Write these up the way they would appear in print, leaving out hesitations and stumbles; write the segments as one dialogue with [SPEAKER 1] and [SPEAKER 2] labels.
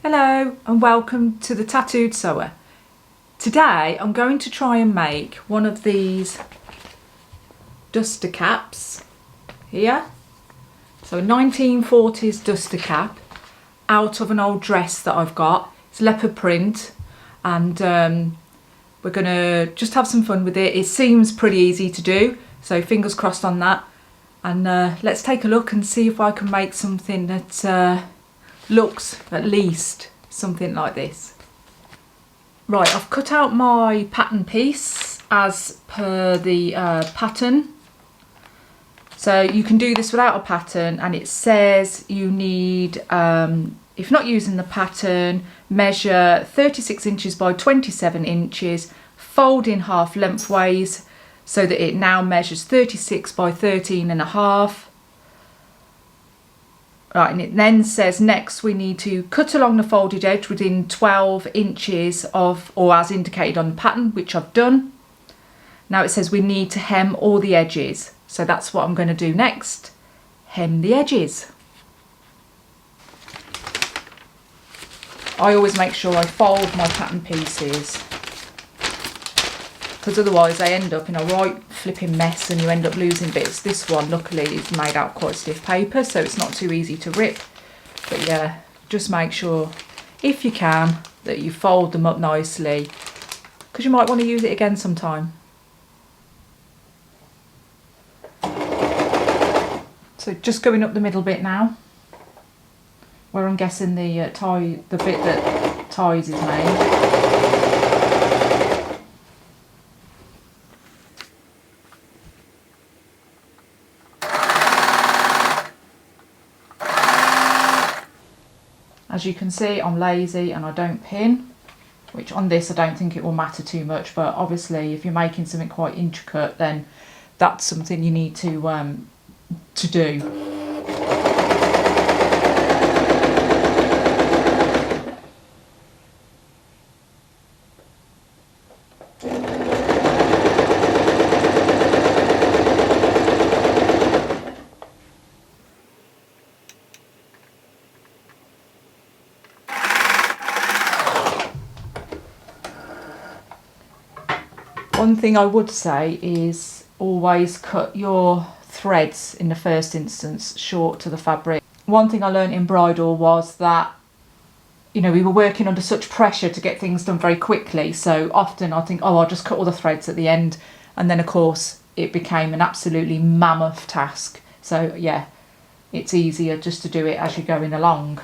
[SPEAKER 1] Hello and welcome to the Tattooed Sewer. Today I'm going to try and make one of these duster caps here. So a 1940s duster cap out of an old dress that I've got. It's leopard print and we're going to just have some fun with it. It seems pretty easy to do, so fingers crossed on that. And let's take a look and see if I can make something that looks at least something like this. Right, I've cut out my pattern piece as per the pattern. So you can do this without a pattern, and it says you need, if not using the pattern, measure 36 inches by 27 inches, fold in half lengthways so that it now measures 36 by 13 and a half. Right, and it then says next we need to cut along the folded edge within 12 inches of, or as indicated on the pattern, which I've done. Now it says we need to hem all the edges. So that's what I'm going to do next. Hem the edges. I always make sure I fold my pattern pieces, because otherwise they end up in a right flipping mess and you end up losing bits. This one luckily is made out quite stiff paper, so it's not too easy to rip. But yeah, just make sure, if you can, that you fold them up nicely, because you might want to use it again sometime. So just going up the middle bit now, where I'm guessing the bit that ties is made. As you can see, I'm lazy and I don't pin, which on this I don't think it will matter too much, but obviously if you're making something quite intricate, then that's something you need to do. One thing I would say is always cut your threads in the first instance short to the fabric. One thing I learned in bridal was that, you know, we were working under such pressure to get things done very quickly, so often I think, oh, I'll just cut all the threads at the end, and then of course it became an absolutely mammoth task. So yeah, it's easier just to do it as you're going along.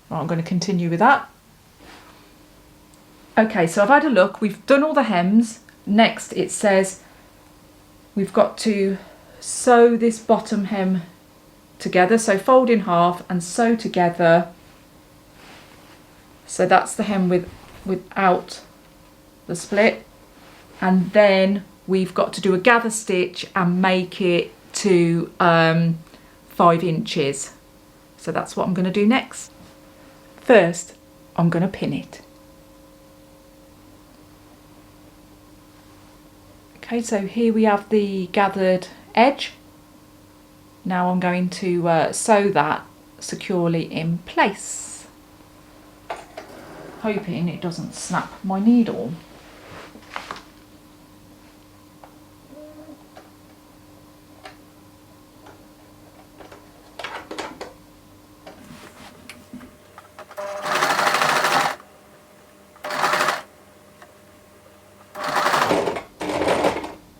[SPEAKER 1] Right, I'm going to continue with that. Okay, so I've had a look, we've done all the hems. Next it says we've got to sew this bottom hem together, so fold in half and sew together. So that's the hem without the split, and then we've got to do a gather stitch and make it to 5 inches. So that's what I'm going to do next. First, I'm going to pin it. Okay, so here we have the gathered edge. Now I'm going to sew that securely in place, hoping it doesn't snap my needle.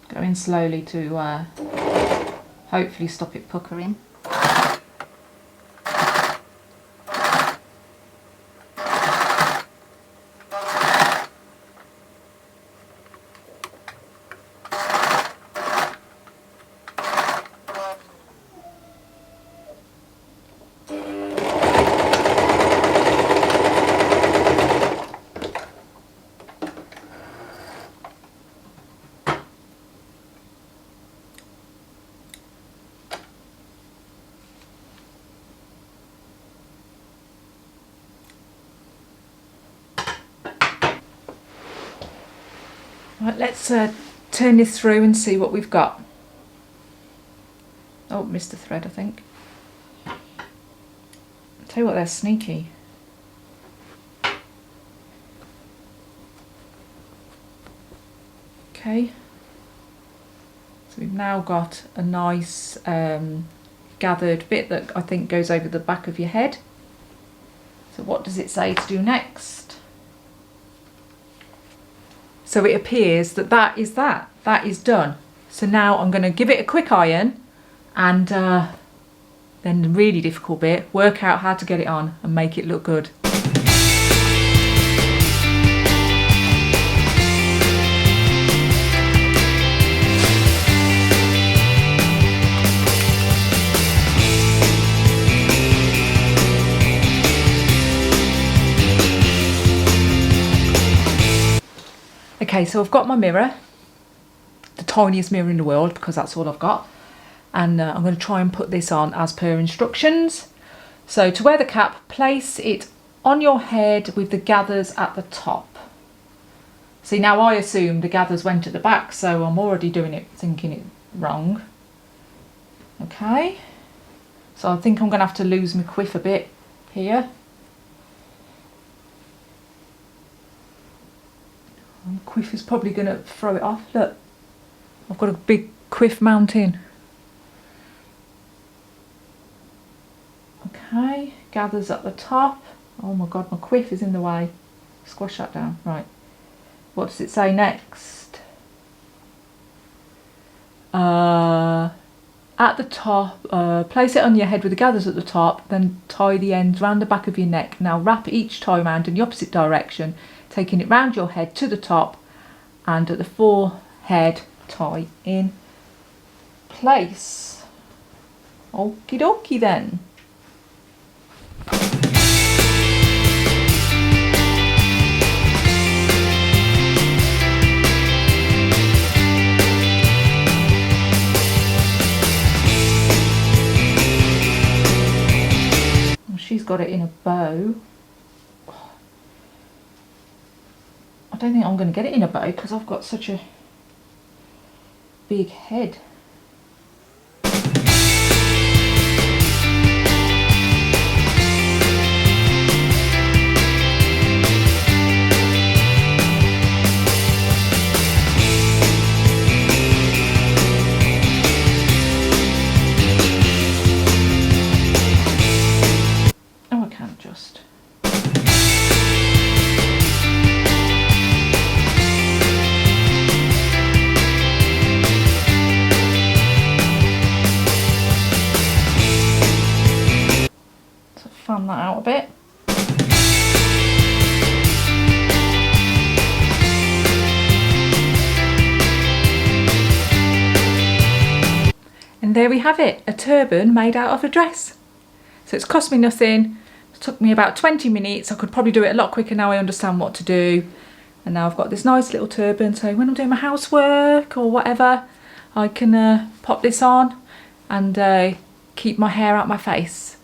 [SPEAKER 1] Going slowly to hopefully stop it puckering. Right, let's turn this through and see what we've got. Oh, missed the thread, I think. I'll tell you what, they're sneaky. Okay. So we've now got a nice gathered bit that I think goes over the back of your head. So what does it say to do next? So it appears that that is done. So now I'm going to give it a quick iron and then the really difficult bit, work out how to get it on and make it look good. Okay, so I've got my mirror, the tiniest mirror in the world because that's all I've got, and I'm going to try and put this on as per instructions. So to wear the cap, place it on your head with the gathers at the top. See, now I assumed the gathers went at the back, so I'm already doing it, thinking it wrong. Okay, so I think I'm going to have to lose my quiff a bit here. Quiff is probably going to throw it off. Look, I've got a big quiff mountain. Okay, gathers at the top. Oh my god, my quiff is in the way. Squash that down. Right. What does it say next? At the top, place it on your head with the gathers at the top, then tie the ends round the back of your neck. Now wrap each tie round in the opposite direction, taking it round your head to the top and at the forehead tie in place. Okie dokie then. Well, she's got it in a bow. I don't think I'm going to get it in a bow because I've got such a big head. Oh, I can't just. Fan that out a bit. And there we have it, a turban made out of a dress. So it's cost me nothing. It took me about 20 minutes. I could probably do it a lot quicker now I understand what to do. And now I've got this nice little turban, so when I'm doing my housework or whatever, I can pop this on and keep my hair out my face.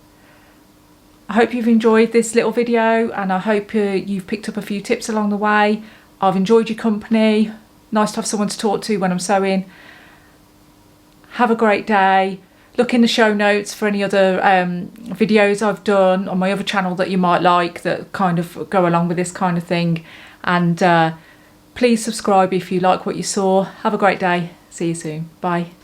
[SPEAKER 1] I hope you've enjoyed this little video and I hope you've picked up a few tips along the way. I've enjoyed your company. Nice to have someone to talk to when I'm sewing. Have a great day. Look in the show notes for any other videos I've done on my other channel that you might like that kind of go along with this kind of thing. And please subscribe if you like what you saw. Have a great day. See you soon. Bye.